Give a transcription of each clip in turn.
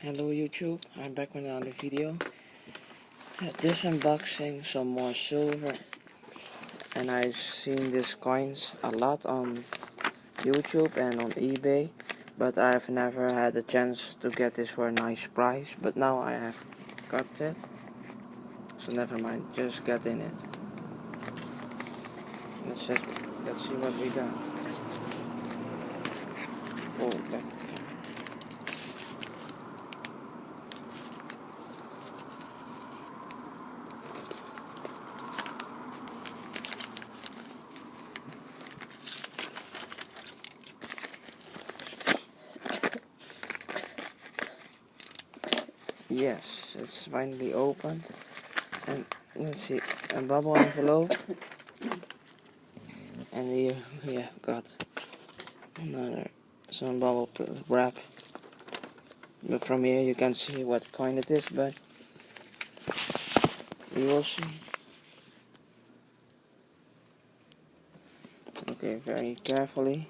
Hello YouTube, I'm back with another video. This unboxing some more silver, and I've seen these coins a lot on YouTube and on eBay, but I've never had a chance to get this for a nice price, but now I have got it, so never mind, just get in it. Let's see what we got. Oh, back. Yes, it's finally opened, and let's see, a bubble envelope, and here we have got some bubble wrap, but from here you can see what coin it is, but we will see. Okay, very carefully.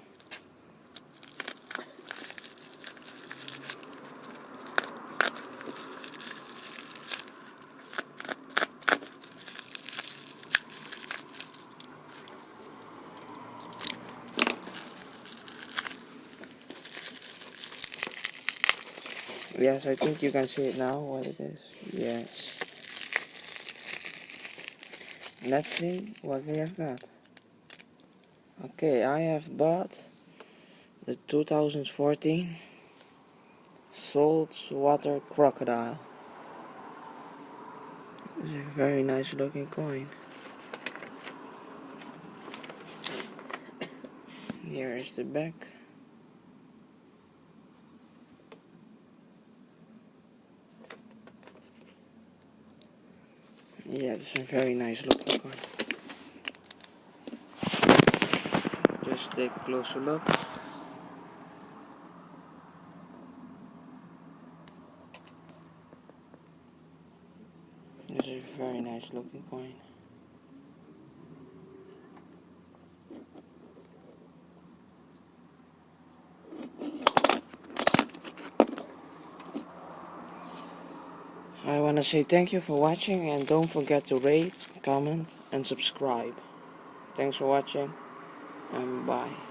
Yes, I think you can see it now, what it is. Yes. Let's see what we have got. Okay, I have bought the 2014 Saltwater Crocodile. It's a very nice looking coin. Here is the back. Yeah, it's a very nice looking coin. Just take a closer look. It's a very nice looking coin. I want to say thank you for watching, and don't forget to rate, comment and subscribe. Thanks for watching, and bye.